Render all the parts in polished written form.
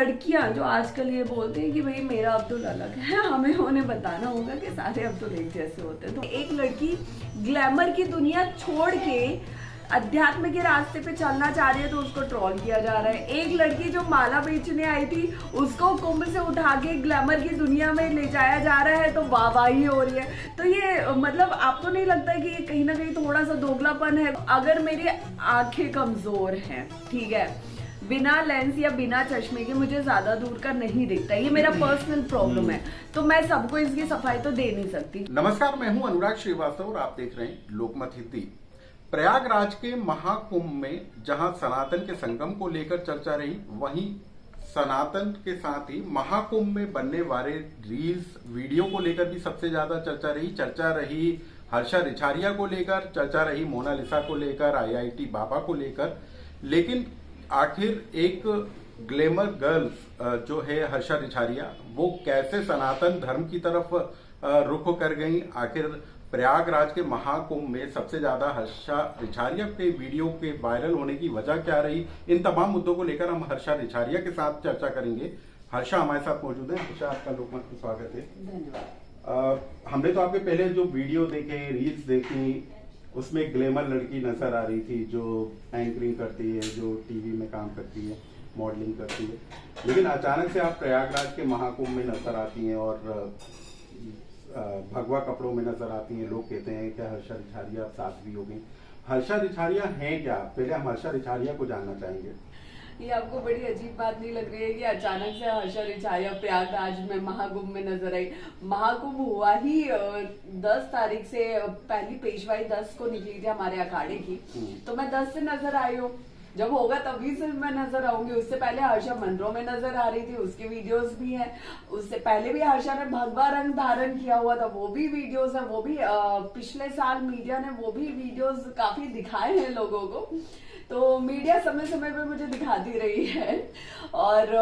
लड़कियां जो आजकल ये बोलते हैं कि भाई मेरा अब्दुल अलग है, हमें उन्हें बताना होगा कि सारे अब्दुल एक जैसे होते हैं। तो एक लड़की ग्लैमर की दुनिया छोड़ के अध्यात्म के रास्ते पे चलना चाह रही है तो उसको ट्रोल किया जा रहा है। एक लड़की जो माला बेचने आई थी उसको कुंभ से उठा के ग्लैमर की दुनिया में ले जाया जा रहा है तो वाहवाही हो रही है। तो ये मतलब आपको नहीं लगता कि ये कहीं ना कहीं थोड़ा सा दोगलापन है? अगर मेरी आंखें कमजोर हैं, ठीक है, बिना लेंस या बिना चश्मे के मुझे ज्यादा दूर का नहीं दिखता, ये मेरा पर्सनल प्रॉब्लम है, तो मैं सबको इसकी सफाई तो दे नहीं सकती। नमस्कार, मैं हूं अनुराग श्रीवास्तव और आप देख रहे हैं लोकमत हिंदी। प्रयागराज के महाकुंभ में जहां सनातन के संगम को लेकर चर्चा रही, वहीं सनातन के साथ ही महाकुंभ में बनने वाले रील्स वीडियो को लेकर भी सबसे ज्यादा चर्चा रही हर्षा रिछारिया को लेकर, चर्चा रही मोनालिसा को लेकर, आईआईटी बाबा को लेकर। लेकिन आखिर एक ग्लैमर गर्ल जो है हर्षा रिछारिया, वो कैसे सनातन धर्म की तरफ रुख कर गई? आखिर प्रयागराज के महाकुंभ में सबसे ज्यादा हर्षा रिछारिया के वीडियो के वायरल होने की वजह क्या रही? इन तमाम मुद्दों को लेकर हम हर्षा रिछारिया के साथ चर्चा करेंगे। हर्षा हमारे साथ मौजूद है। हर्षा, आपका लोकमत में स्वागत है। धन्यवाद। हमने तो आपके पहले जो वीडियो देखे, रील्स देखी, उसमें ग्लैमर लड़की नजर आ रही थी जो एंकरिंग करती है, जो टीवी में काम करती है, मॉडलिंग करती है। लेकिन अचानक से आप प्रयागराज के महाकुंभ में नजर आती हैं और भगवा कपड़ों में नजर आती हैं। लोग कहते हैं कि हर्षा रिछारिया साध्वी हो गई। हर्षा रिछारिया है क्या? पहले हम हर्षा रिछारिया को जानना चाहेंगे। ये आपको बड़ी अजीब बात नहीं लग रही है कि अचानक से हर्षा रिछारिया प्रयागराज में महाकुंभ में नजर आई? महाकुंभ हुआ ही 10 तारीख से, पहली पेशवाई 10 को निकली थी हमारे अखाड़े की, तो मैं 10 से नजर आई हूँ। जब होगा तभी से मैं नजर आऊंगी। उससे पहले हर्षा मंदिरों में नजर आ रही थी, उसके वीडियोस भी हैं। उससे पहले भी हर्षा ने भगवा रंग धारण किया हुआ था, वो भी वीडियोस है। वो भी पिछले साल मीडिया ने वो भी वीडियोस काफी दिखाए हैं लोगों को, तो मीडिया समय समय पे मुझे दिखाती रही है। और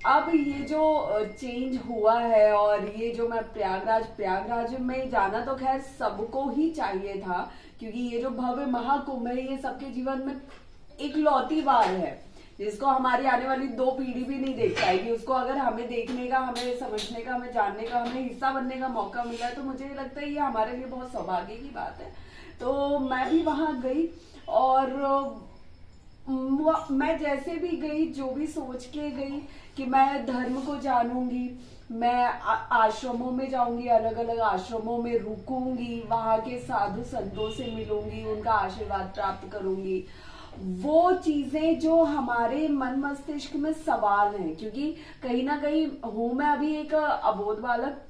अब ये जो चेंज हुआ है और ये जो मैं प्रयागराज में जाना तो खैर सबको ही चाहिए था, क्योंकि ये जो भव्य महाकुंभ है ये सबके जीवन में एक लौती बार है जिसको हमारी आने वाली 2 पीढ़ी भी नहीं देख पाएगी। उसको अगर हमें देखने का, हमें समझने का, हमें जानने का, हमें हिस्सा बनने का मौका मिला है तो मुझे लगता है ये हमारे लिए बहुत सौभाग्य की बात है। तो मैं भी वहां गई और मैं जैसे भी गई, जो भी सोच के गई कि मैं धर्म को जानूंगी, मैं आश्रमों में जाऊंगी, अलग अलग आश्रमों में रुकूंगी, वहां के साधु संतों से मिलूंगी, उनका आशीर्वाद प्राप्त करूंगी। वो चीजें जो हमारे मन मस्तिष्क में सवाल हैं, क्योंकि कहीं ना कहीं हूं मैं अभी एक अबोध बालक,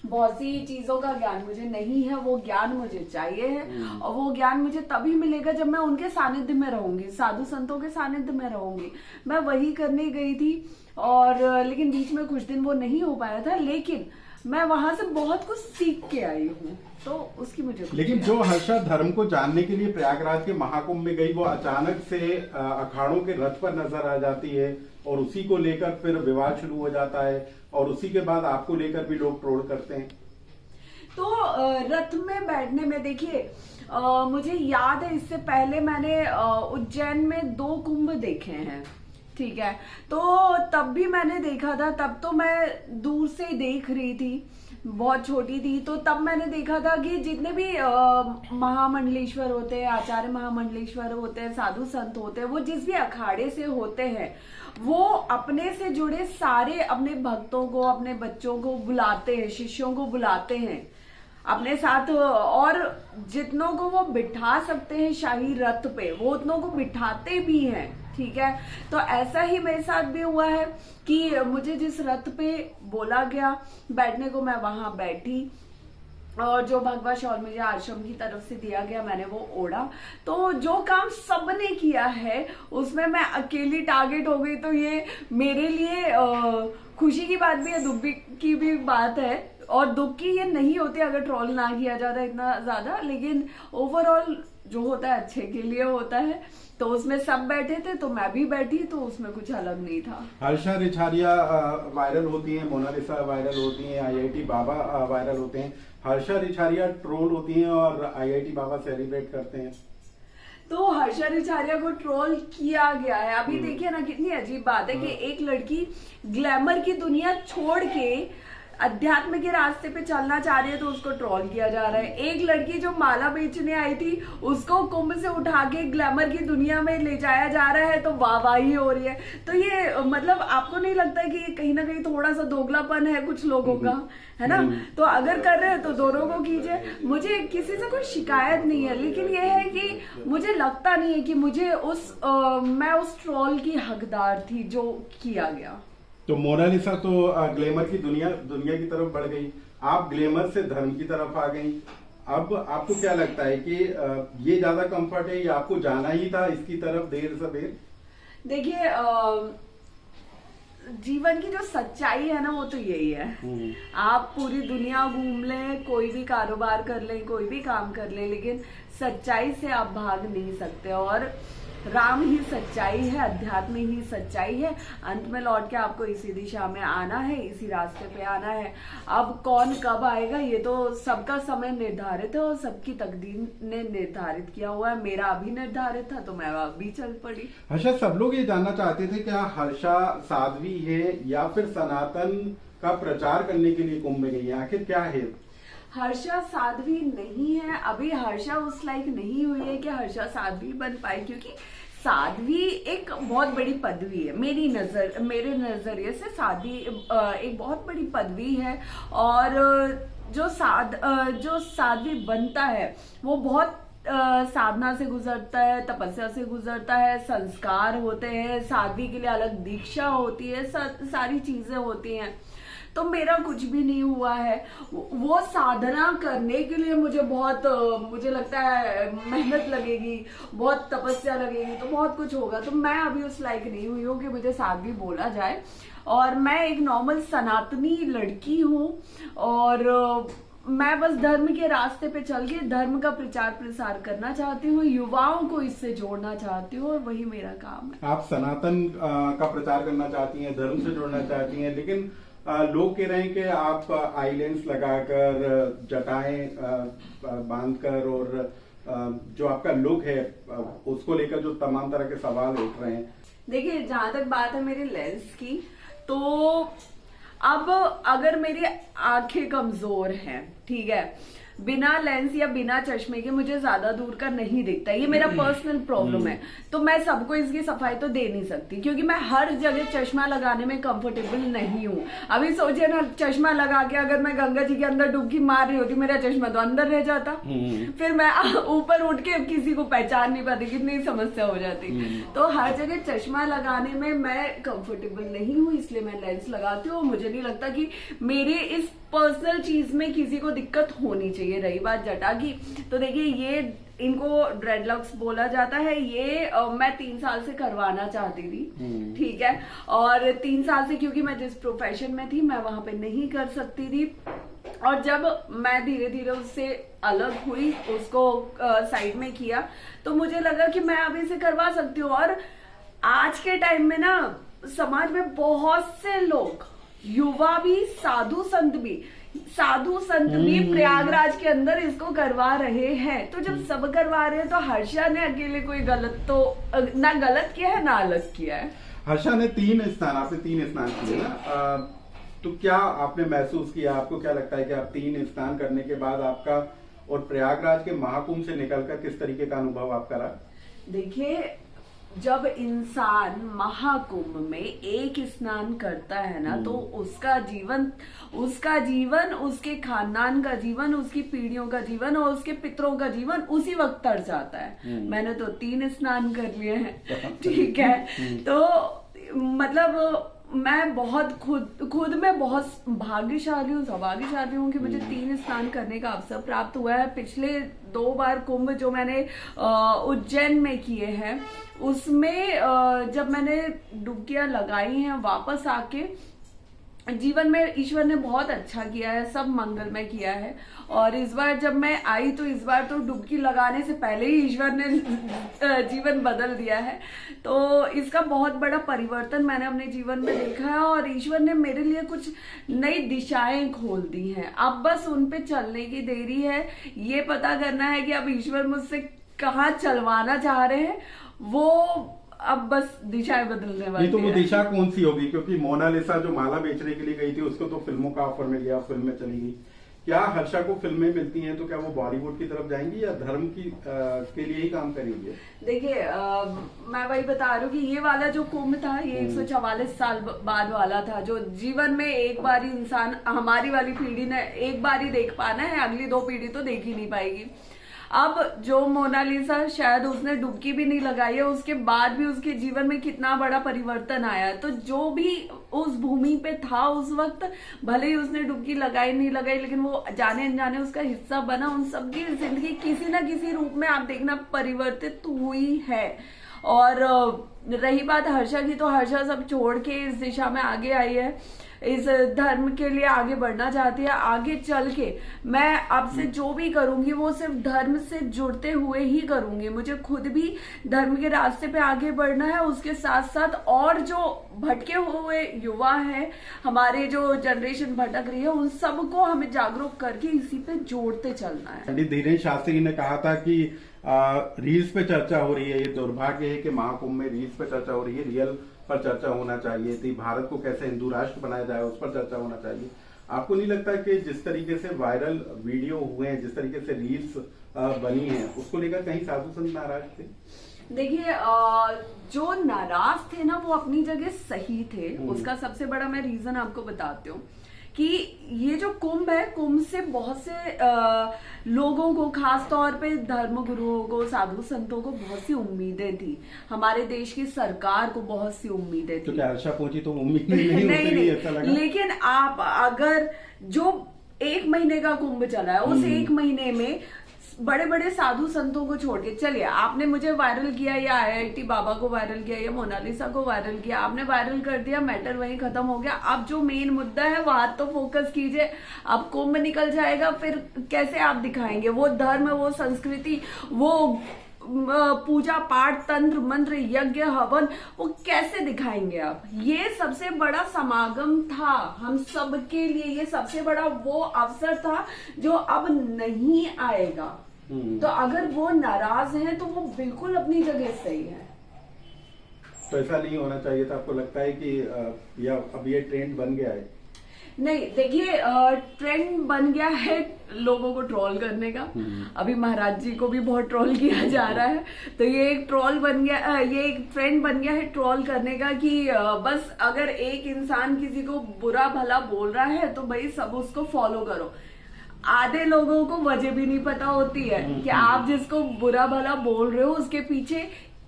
बहुत सी चीजों का ज्ञान मुझे नहीं है, वो ज्ञान मुझे चाहिए है। और वो ज्ञान मुझे तभी मिलेगा जब मैं उनके सानिध्य में रहूंगी, साधु संतों के सानिध्य में रहूंगी। मैं वही करने गई थी और लेकिन बीच में कुछ दिन वो नहीं हो पाया था, लेकिन मैं वहां से बहुत कुछ सीख के आई हूँ, तो उसकी मुझे। लेकिन जो हर्षा धर्म को जानने के लिए प्रयागराज के महाकुंभ में गई, वो अचानक से अखाड़ों के रथ पर नजर आ जाती है और उसी को लेकर फिर विवाद शुरू हो जाता है और उसी के बाद आपको लेकर भी लोग ट्रोल करते हैं। तो रथ में बैठने में देखिए, मुझे याद है इससे पहले मैंने उज्जैन में 2 कुंभ देखे हैं, ठीक है, तो तब भी मैंने देखा था। तब तो मैं दूर से देख रही थी, बहुत छोटी थी, तो तब मैंने देखा था कि जितने भी महामंडलेश्वर होते हैं, आचार्य महामंडलेश्वर होते हैं, साधु संत होते हैं, वो जिस भी अखाड़े से होते हैं वो अपने से जुड़े सारे अपने भक्तों को, अपने बच्चों को बुलाते हैं, शिष्यों को बुलाते हैं अपने साथ, और जितनों को वो बिठा सकते हैं शाही रथ पे वो उतनों को बिठाते भी हैं, ठीक है। तो ऐसा ही मेरे साथ भी हुआ है कि मुझे जिस रथ पे बोला गया बैठने को, मैं वहां बैठी और जो भगवा शॉल मुझे आश्रम की तरफ से दिया गया मैंने वो ओढ़ा। तो जो काम सबने किया है उसमें मैं अकेली टारगेट हो गई, तो ये मेरे लिए खुशी की बात भी है, दुख की भी बात है। और दुख की ये नहीं होती अगर ट्रोल ना किया जाता इतना ज्यादा, लेकिन ओवरऑल जो होता है अच्छे के लिए होता है। तो उसमें सब बैठे थे तो मैं भी बैठी, तो उसमें कुछ अलग नहीं था। हर्षा रिछारिया वायरल होती है, मोनालिसा वायरल होती है, आईआईटी बाबा वायरल होते हैं। हर्षा रिछारिया ट्रोल होती हैं और आईआईटी बाबा सेलिब्रेट करते हैं। तो हर्षा रिछारिया को ट्रोल किया गया है। अभी देखिए ना, कितनी अजीब बात है कि एक लड़की ग्लैमर की दुनिया छोड़ के अध्यात्म के रास्ते पे चलना चाह रही है तो उसको ट्रोल किया जा रहा है। एक लड़की जो माला बेचने आई थी उसको कुंभ से उठा के ग्लैमर की दुनिया में ले जाया जा रहा है तो वाहवाही हो रही है। तो ये मतलब आपको नहीं लगता है कि ये कहीं ना कहीं थोड़ा सा दोगलापन है कुछ लोगों का, है ना? तो अगर कर रहे हैं तो दोनों को कीजिए, मुझे किसी से कोई शिकायत नहीं है। लेकिन ये है कि मुझे लगता नहीं है कि मुझे मैं उस ट्रोल की हकदार थी जो किया गया। तो मोनालिसा तो ग्लैमर की दुनिया की तरफ बढ़ गई, आप ग्लैमर से धर्म की तरफ आ गई। अब आपको क्या लगता है कि ये ज्यादा कंफर्ट है या आपको जाना ही था इसकी तरफ देर से देर? देखिए, जीवन की जो सच्चाई है ना वो तो यही है, आप पूरी दुनिया घूम लें, कोई भी कारोबार कर लें, कोई भी काम कर लें, लेकिन सच्चाई से आप भाग नहीं सकते। और राम ही सच्चाई है, अध्यात्म ही सच्चाई है। अंत में लौट के आपको इसी दिशा में आना है, इसी रास्ते पे आना है। अब कौन कब आएगा ये तो सबका समय निर्धारित है और सबकी तकदीर ने निर्धारित किया हुआ है। मेरा अभी निर्धारित था तो मैं अभी चल पड़ी। हर्षा, सब लोग ये जानना चाहते थे क्या हर्षा साध्वी है या फिर सनातन का प्रचार करने के लिए कुंभ में गई है, आखिर क्या है? हर्षा साध्वी नहीं है, अभी हर्षा उस लायक नहीं हुई है कि हर्षा साध्वी बन पाए, क्योंकि साध्वी एक बहुत बड़ी पदवी है। मेरे नजरिए से साध्वी एक बहुत बड़ी पदवी है। और जो साध्वी बनता है वो बहुत साधना से गुजरता है, तपस्या से गुजरता है, संस्कार होते हैं, साध्वी के लिए अलग दीक्षा होती है, सारी चीजें होती हैं। तो मेरा कुछ भी नहीं हुआ है। वो साधना करने के लिए मुझे लगता है मेहनत लगेगी, बहुत तपस्या लगेगी, तो बहुत कुछ होगा। तो मैं अभी उस लायक नहीं हुई हूँ कि मुझे साध्वी बोला जाए। और मैं एक नॉर्मल सनातनी लड़की हूँ और मैं बस धर्म के रास्ते पे चल के धर्म का प्रचार प्रसार करना चाहती हूँ, युवाओं को इससे जोड़ना चाहती हूँ और वही मेरा काम है। आप सनातन का प्रचार करना चाहती हैं, धर्म से जोड़ना चाहती हैं, लेकिन लोग कह रहे हैं कि आप आईलेंस लगाकर, जटाएं बांधकर और जो आपका लुक है उसको लेकर जो तमाम तरह के सवाल उठ रहे हैं। देखिए, जहां तक बात है मेरे लेंस की, तो अब अगर मेरी आंखें कमजोर हैं, ठीक है, बिना लेंस या बिना चश्मे के मुझे ज्यादा दूर का नहीं दिखता, ये मेरा पर्सनल प्रॉब्लम है। तो मैं सबको इसकी सफाई तो दे नहीं सकती, क्योंकि मैं हर जगह चश्मा लगाने में कंफर्टेबल नहीं हूँ। अभी सोचिए ना, चश्मा लगा के अगर मैं गंगा जी के अंदर डुबकी मार रही होती, मेरा चश्मा तो अंदर रह जाता, फिर मैं ऊपर उठ के किसी को पहचान नहीं पाती, कितनी समस्या हो जाती। तो हर जगह चश्मा लगाने में मैं कंफर्टेबल नहीं हूँ, इसलिए मैं लेंस लगाती हूँ। मुझे नहीं लगता कि मेरे इस पर्सनल चीज में किसी को दिक्कत होनी चाहिए। रही बात जटा की, तो देखिए, ये इनको ड्रेडलॉक्स बोला जाता है। ये मैं 3 साल से करवाना चाहती थी, ठीक है, और 3 साल से क्योंकि मैं जिस प्रोफेशन में थी मैं वहां पे नहीं कर सकती थी। और जब मैं धीरे धीरे उससे अलग हुई, उसको साइड में किया, तो मुझे लगा कि मैं अब इसे करवा सकती हूँ। और आज के टाइम में ना समाज में बहुत से लोग, युवा भी, साधु संत भी प्रयागराज के अंदर इसको करवा रहे हैं। तो जब सब करवा रहे हैं तो हर्षा ने अकेले कोई गलत तो ना गलत किया है ना अलग किया है। हर्षा ने 3 स्नान किए ना, तो क्या आपने महसूस किया, आपको क्या लगता है कि आप 3 स्नान करने के बाद आपका और प्रयागराज के महाकुंभ से निकलकर किस तरीके का अनुभव आपका रहा? देखिए, जब इंसान महाकुंभ में एक स्नान करता है ना, तो उसका जीवन, उसके खानदान का जीवन, उसकी पीढ़ियों का जीवन और उसके पितरों का जीवन उसी वक्त तर जाता है। मैंने तो 3 स्नान कर लिए हैं, ठीक है। तो मतलब मैं बहुत खुद में बहुत भाग्यशाली हूँ, सौभाग्यशाली हूँ कि मुझे 3 स्नान करने का अवसर प्राप्त हुआ है। पिछले 2 बार कुंभ जो मैंने उज्जैन में किए हैं, उसमें जब मैंने डुबकियां लगाई हैं, वापस आके जीवन में ईश्वर ने बहुत अच्छा किया है, सब मंगलमय किया है। और इस बार जब मैं आई तो इस बार तो डुबकी लगाने से पहले ही ईश्वर ने जीवन बदल दिया है। तो इसका बहुत बड़ा परिवर्तन मैंने अपने जीवन में देखा है और ईश्वर ने मेरे लिए कुछ नई दिशाएं खोल दी हैं। अब बस उन पे चलने की देरी है। ये पता करना है कि अब ईश्वर मुझसे कहाँ चलवाना चाह रहे हैं वो अब बस दिशाएं बदलने वाली नहीं तो वो है। दिशा कौन सी होगी, क्योंकि मोनालिसा जो माला बेचने के लिए गई थी उसको तो फिल्मों का ऑफर मिल गया, फिल्म में चली गई। क्या हर्षा को फिल्में मिलती हैं तो क्या वो बॉलीवुड की तरफ जाएंगी या धर्म की के लिए ही काम करेंगे? देखिए मैं वही बता रही हूँ कि ये वाला जो कुंभ था ये 144 साल बाद वाला था, जो जीवन में एक बार ही इंसान, हमारी वाली पीढ़ी ने एक बार ही देख पाना है, अगली 2 पीढ़ी तो देख ही नहीं पाएगी। अब जो मोनालिसा शायद उसने डुबकी भी नहीं लगाई है, उसके बाद भी उसके जीवन में कितना बड़ा परिवर्तन आया। तो जो भी उस भूमि पे था उस वक्त, भले ही उसने डुबकी लगाई नहीं लगाई, लेकिन वो जाने अनजाने उसका हिस्सा बना। उन सबकी जिंदगी किसी ना किसी रूप में आप देखना परिवर्तित हुई है। और रही बात हर्षा की, तो हर्षा सब छोड़ के इस दिशा में आगे आई है, इस धर्म के लिए आगे बढ़ना चाहती है। आगे चल के मैं अब से जो भी करूंगी वो सिर्फ धर्म से जुड़ते हुए ही करूंगी। मुझे खुद भी धर्म के रास्ते पे आगे बढ़ना है, उसके साथ साथ और जो भटके हुए युवा है, हमारे जो जनरेशन भटक रही है, उन सबको हमें जागरूक करके इसी पे जोड़ते चलना है। पंडित धीरेन्द्र शास्त्री ने कहा था कि रील्स पे चर्चा हो रही है, ये दुर्भाग्य है कि महाकुंभ में रील्स पे चर्चा हो रही है, रियल पर चर्चा होना चाहिए थी, भारत को कैसे हिंदू राष्ट्र बनाया जाए उस पर चर्चा होना चाहिए। आपको नहीं लगता कि जिस तरीके से वायरल वीडियो हुए हैं, जिस तरीके से रील्स बनी हैं, उसको लेकर कहीं साधु संत नाराज थे? देखिए जो नाराज थे ना वो अपनी जगह सही थे। उसका सबसे बड़ा मैं रीजन आपको बताती हूँ कि ये जो कुंभ है, कुंभ से बहुत से लोगों को, खास तौर पे धर्म गुरुओं को, साधु संतों को बहुत सी उम्मीदें थी। हमारे देश की सरकार को बहुत सी उम्मीदें थी। तो क्या हर्षा पहुंची तो उम्मीद नहीं, ऐसा लगा? लेकिन आप अगर जो 1 महीने का कुंभ चला है, उस 1 महीने में बड़े बड़े साधु संतों को छोड़ के, चलिए आपने मुझे वायरल किया या IIT बाबा को वायरल किया या मोनालिसा को वायरल किया, आपने वायरल कर दिया, मैटर वहीं खत्म हो गया। अब जो मेन मुद्दा है वहां तो फोकस कीजिए। अब कुंभ निकल जाएगा, फिर कैसे आप दिखाएंगे वो धर्म, वो संस्कृति, वो पूजा पाठ, तंत्र मंत्र, यज्ञ हवन, वो कैसे दिखाएंगे आप? ये सबसे बड़ा समागम था हम सब के लिए, ये सबसे बड़ा वो अवसर था जो अब नहीं आएगा। तो अगर वो नाराज हैं तो वो बिल्कुल अपनी जगह सही है। तो ऐसा नहीं होना चाहिए था, आपको लगता है कि या अब ये ट्रेंड बन गया है? नहीं, देखिए ट्रेंड बन गया है लोगों को ट्रोल करने का। अभी महाराज जी को भी बहुत ट्रोल किया जा रहा है, तो ये एक ट्रोल बन गया, ये एक ट्रेंड बन गया है ट्रोल करने का कि बस अगर एक इंसान किसी को बुरा भला बोल रहा है तो भाई सब उसको फॉलो करो। आधे लोगों को वजह भी नहीं पता होती है कि आप जिसको बुरा भला बोल रहे हो उसके पीछे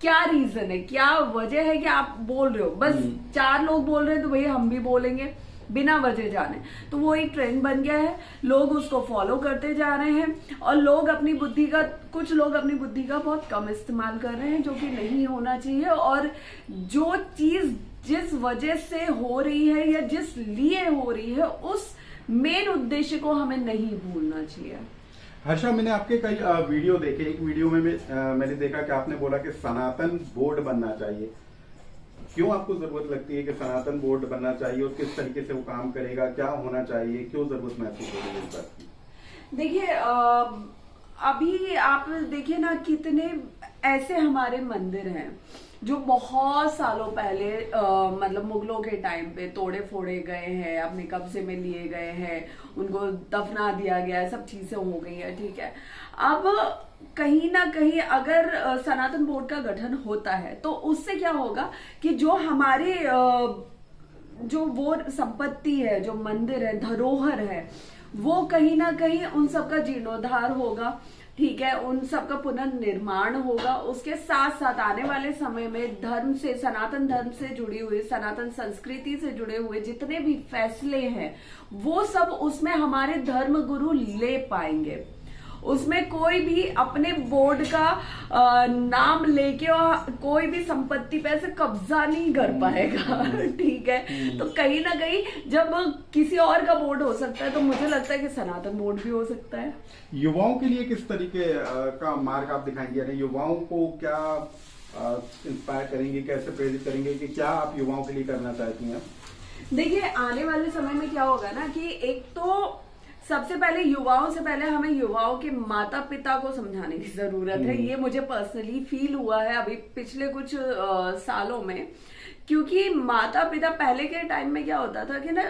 क्या रीजन है, क्या वजह है कि आप बोल रहे हो। बस 4 लोग बोल रहे हैं तो भाई हम भी बोलेंगे बिना वजह जाने। तो वो एक ट्रेंड बन गया है, लोग उसको फॉलो करते जा रहे हैं और लोग अपनी बुद्धि का, कुछ लोग अपनी बुद्धि का बहुत कम इस्तेमाल कर रहे हैं, जो कि नहीं होना चाहिए। और जो चीज जिस वजह से हो रही है या जिस लिए हो रही है, उस मेन उद्देश्य को हमें नहीं भूलना चाहिए। हर्षा, मैंने आपके कई वीडियो देखे। एक वीडियो में मैंने देखा कि आपने बोला कि सनातन बोर्ड बनना चाहिए। क्यों आपको जरूरत लगती है कि सनातन बोर्ड बनना चाहिए और किस तरीके से वो काम करेगा, क्या होना चाहिए, क्यों जरूरत महसूस हो रही है इस बात की? देखिए अभी आप देखिए ना, कितने ऐसे हमारे मंदिर हैं जो बहुत सालों पहले मतलब मुगलों के टाइम पे तोड़े फोड़े गए हैं, अपने कब्जे में लिए गए हैं, उनको दफना दिया गया है, सब चीजें हो गई है, ठीक है। अब कहीं ना कहीं अगर सनातन बोर्ड का गठन होता है तो उससे क्या होगा कि जो हमारे जो वो संपत्ति है, जो मंदिर है, धरोहर है, वो कहीं ना कहीं उन सबका जीर्णोद्धार होगा, ठीक है, उन सबका पुनर्निर्माण होगा। उसके साथ साथ आने वाले समय में धर्म से, सनातन धर्म से जुड़ी हुई, सनातन संस्कृति से जुड़े हुए जितने भी फैसले हैं वो सब उसमें हमारे धर्म गुरु ले पाएंगे। उसमें कोई भी अपने बोर्ड का नाम लेके और कोई भी संपत्ति पे ऐसे कब्जा नहीं कर पाएगा, ठीक है। तो कहीं ना कहीं जब किसी और का बोर्ड हो सकता है तो मुझे लगता है कि सनातन बोर्ड भी हो सकता है। युवाओं के लिए किस तरीके का मार्ग आप दिखाएंगे, यानी युवाओं को क्या इंस्पायर करेंगे, कैसे प्रेरित करेंगे, कि क्या आप युवाओं के लिए करना चाहती हैं? देखिए आने वाले समय में क्या होगा ना कि एक तो सबसे पहले युवाओं से पहले हमें युवाओं के माता पिता को समझाने की जरूरत है। ये मुझे पर्सनली फील हुआ है अभी पिछले कुछ सालों में, क्योंकि माता पिता पहले के टाइम में क्या होता था कि ना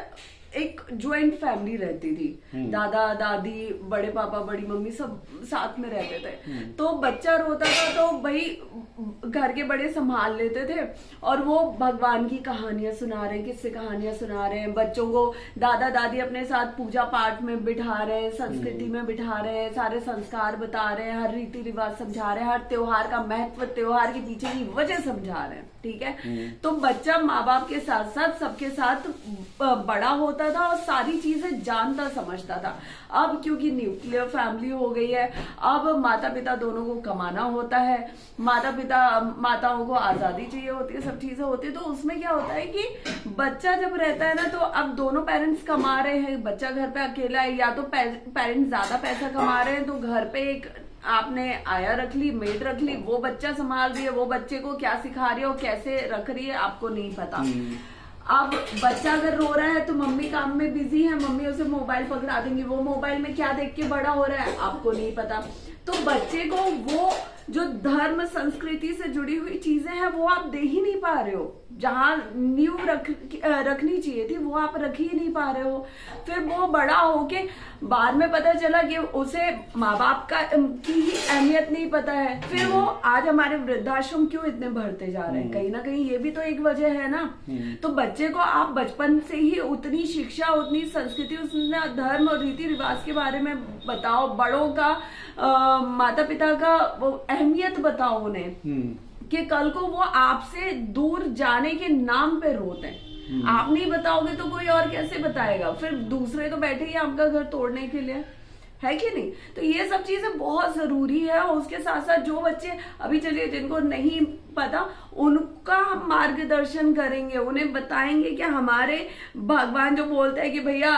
एक ज्वाइंट फैमिली रहती थी, दादा दादी बड़े पापा बड़ी मम्मी सब साथ में रहते थे। तो बच्चा रोता था तो भाई घर के बड़े संभाल लेते थे और वो भगवान की कहानियां सुना रहे हैं, किस्से कहानियां सुना रहे हैं, बच्चों को दादा दादी अपने साथ पूजा पाठ में बिठा रहे हैं, संस्कृति में बिठा रहे हैं, सारे संस्कार बता रहे हैं, हर रीति रिवाज समझा रहे हैं, हर त्योहार का महत्व, त्योहार के पीछे की वजह समझा रहे हैं। ठीक है, तो बच्चा माँ बाप के साथ साथ सबके साथ बड़ा होता था और सारी चीजें जानता समझता था। अब क्योंकि न्यूक्लियर फैमिली हो गई है, अब माता पिता दोनों को कमाना होता है, माताओं को आजादी चाहिए होती है, सब चीजें होती है। तो उसमें क्या होता है कि बच्चा जब रहता है ना, तो अब दोनों पेरेंट्स कमा रहे हैं, बच्चा घर पे अकेला है, या तो पेरेंट्स ज्यादा पैसा कमा रहे हैं तो घर पे एक आपने आया रख ली, मेड रख ली, वो बच्चा संभाल रही है, वो बच्चे को क्या सिखा रही है और कैसे रख रही है आपको नहीं पता। अब बच्चा अगर रो रहा है तो मम्मी काम में बिजी है, मम्मी उसे मोबाइल पकड़ा देंगी, वो मोबाइल में क्या देख के बड़ा हो रहा है आपको नहीं पता। तो बच्चे को वो जो धर्म संस्कृति से जुड़ी हुई चीजें हैं वो आप दे ही नहीं पा रहे हो, जहां नींव रखनी चाहिए थी वो आप रख ही नहीं पा रहे हो। फिर वो बड़ा होके बाद में पता चला कि उसे माँ बाप की ही अहमियत नहीं पता है। फिर वो आज हमारे वृद्धाश्रम क्यों इतने बढ़ते जा रहे हैं, कहीं ना कहीं ये भी तो एक वजह है ना। तो बच्चे को आप बचपन से ही उतनी शिक्षा, उतनी संस्कृति, उतना धर्म और रीति रिवाज के बारे में बताओ, बड़ों का माता पिता का अहमियत बताओ उन्हें, कि कल को वो आपसे दूर जाने के नाम पे रोते हैं। आप नहीं बताओगे तो कोई और कैसे बताएगा, फिर दूसरे तो बैठे ही आपका घर तोड़ने के लिए, है कि नहीं। तो ये सब चीजें बहुत जरूरी है। और उसके साथ साथ जो बच्चे अभी चलिए जिनको नहीं पता, उनका हम मार्गदर्शन करेंगे, उन्हें बताएंगे कि हमारे भगवान जो बोलते हैं कि भैया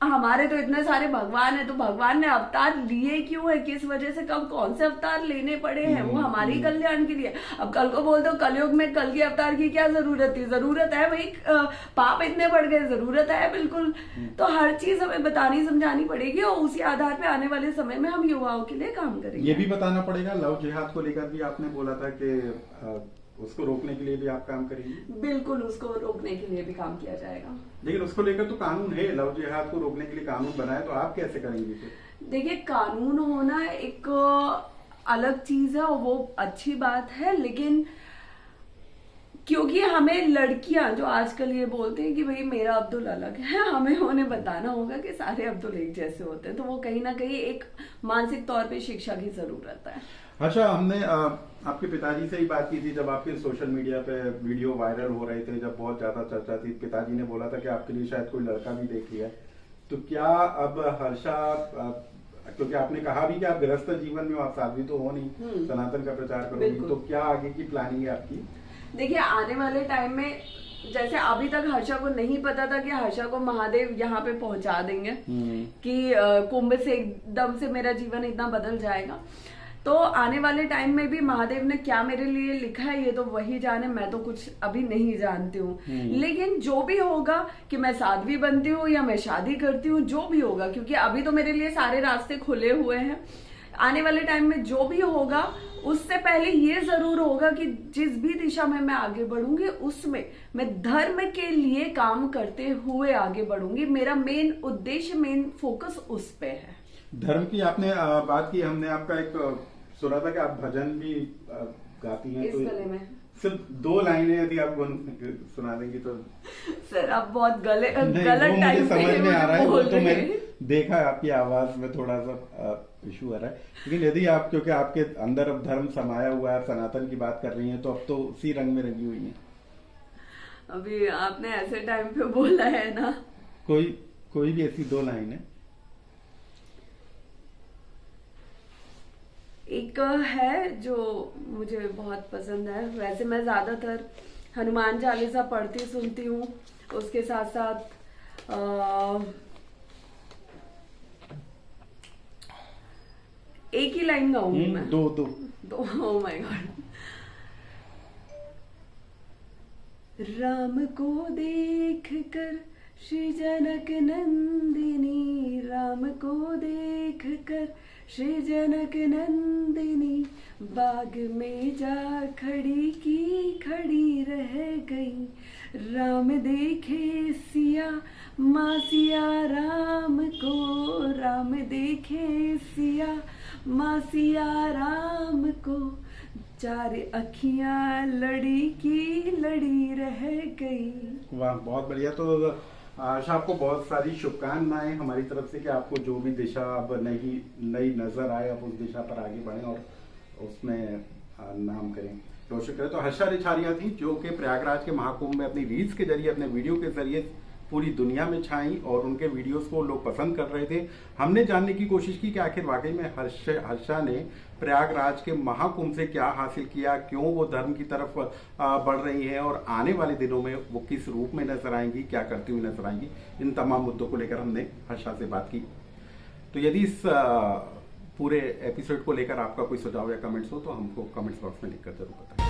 हमारे तो इतने सारे भगवान है, तो भगवान ने अवतार लिए क्यों है, किस वजह से, कब कौन से अवतार लेने पड़े हैं, वो हमारे ही कल्याण के लिए। अब कल को बोल दो कलयुग में कल के अवतार की क्या जरूरत थी, जरूरत है भाई, पाप इतने बढ़ गए, जरूरत है बिल्कुल। तो हर चीज हमें बतानी समझानी पड़ेगी और उसी आधार पे आने वाले समय में हम युवाओं के लिए काम करेंगे। ये भी बताना पड़ेगा, लव जिहाद को लेकर भी आपने बोला था कि उसको रोकने के लिए भी आप काम करेंगे। बिल्कुल, उसको रोकने के लिए भी काम किया जाएगा। लेकिन उसको लेकर तो कानून है, लव जिहाद को रोकने के लिए कानून बना है, तो आप कैसे करेंगे फिर? देखिए, कानून होना एक अलग चीज है और वो अच्छी बात है, लेकिन क्योंकि हमें लड़कियां जो आजकल ये बोलते हैं कि भाई मेरा अब्दुल अलग है, हमें उन्हें बताना होगा कि सारे अब्दुल एक जैसे होते हैं। तो वो कहीं ना कहीं एक मानसिक तौर पे शिक्षा की जरूरत है। अच्छा, हमने आपके पिताजी से ही बात की थी जब आपके सोशल मीडिया पे वीडियो वायरल हो रहे थे, जब बहुत ज्यादा चर्चा थी। पिताजी ने बोला था कि आपके लिए शायद कोई लड़का भी देख लिया है। तो क्या अब हर्षा, क्योंकि आपने कहा भी कि आप गृहस्थ जीवन में, आप साध्वी तो हो नहीं, सनातन का प्रचार करोगी, तो क्या आगे की प्लानिंग है आपकी? देखिए, आने वाले टाइम में जैसे अभी तक हर्षा को नहीं पता था कि हर्षा को महादेव यहाँ पे पहुंचा देंगे कि कुंभ से एकदम से मेरा जीवन इतना बदल जाएगा। तो आने वाले टाइम में भी महादेव ने क्या मेरे लिए लिखा है ये तो वही जाने, मैं तो कुछ अभी नहीं जानती हूँ। लेकिन जो भी होगा, कि मैं साध्वी बनती हूँ या मैं शादी करती हूँ, जो भी होगा, क्योंकि अभी तो मेरे लिए सारे रास्ते खुले हुए हैं। आने वाले टाइम में जो भी होगा, उससे पहले ये जरूर होगा कि जिस भी दिशा में मैं आगे बढ़ूंगी उसमें मैं धर्म के लिए काम करते हुए आगे बढ़ूंगी। मेरा मेन उद्देश्य, मेन फोकस उस पे है। धर्म की आपने बात की, हमने आपका एक सुना था कि आप भजन भी गाती हैं, इस गले में सिर्फ 2 लाइनें यदि आप सुना देंगी तो। सर, आप बहुत गलत टाइम समझ में आ रहा है, वो तो मैं देखा है आपकी आवाज में थोड़ा सा इशू आ रहा है। लेकिन यदि आप, क्योंकि आपके अंदर अब धर्म समाया हुआ है, सनातन की बात कर रही हैं, तो अब तो उसी रंग में रंगी हुई है। अभी आपने ऐसे टाइम पे बोला है ना, कोई भी ऐसी 2 लाइन है। एक है जो मुझे बहुत पसंद है, वैसे मैं ज्यादातर हनुमान चालीसा पढ़ती सुनती हूँ, उसके साथ साथ एक ही लाइन गाऊंगी मैं। दो ओह माय गॉड। राम को देख कर श्री जनक नंदिनी राम को देख कर, श्री जनक नंदिनी बाग में जा खड़ी की खड़ी रह गई। राम देखे सिया माँ सिया राम को, राम देखे सिया माँ सिया राम को, चार अखियां लड़ी की लड़ी रह गई। वाह, बहुत बढ़िया। तो आशा आपको बहुत सारी शुभकामनाएं हमारी तरफ से कि आपको जो भी दिशा अब नई नजर आए, आप उस दिशा पर आगे बढ़ें और उसमें नाम करें, रोशन करें। तो हर्षा रिछारिया थी जो कि प्रयागराज के महाकुंभ में अपनी रील्स के जरिए, अपने वीडियो के जरिए पूरी दुनिया में छाई और उनके वीडियोस को लोग पसंद कर रहे थे। हमने जानने की कोशिश की कि आखिर वाकई में हर्षा ने प्रयागराज के महाकुंभ से क्या हासिल किया, क्यों वो धर्म की तरफ बढ़ रही है और आने वाले दिनों में वो किस रूप में नजर आएंगी, क्या करती हुई नजर आएंगी। इन तमाम मुद्दों को लेकर हमने हर्षा से बात की। तो यदि इस पूरे एपिसोड को लेकर आपका कोई सुझाव या कमेंट्स हो तो हमको कमेंट्स बॉक्स में लिखकर जरूर बताएं।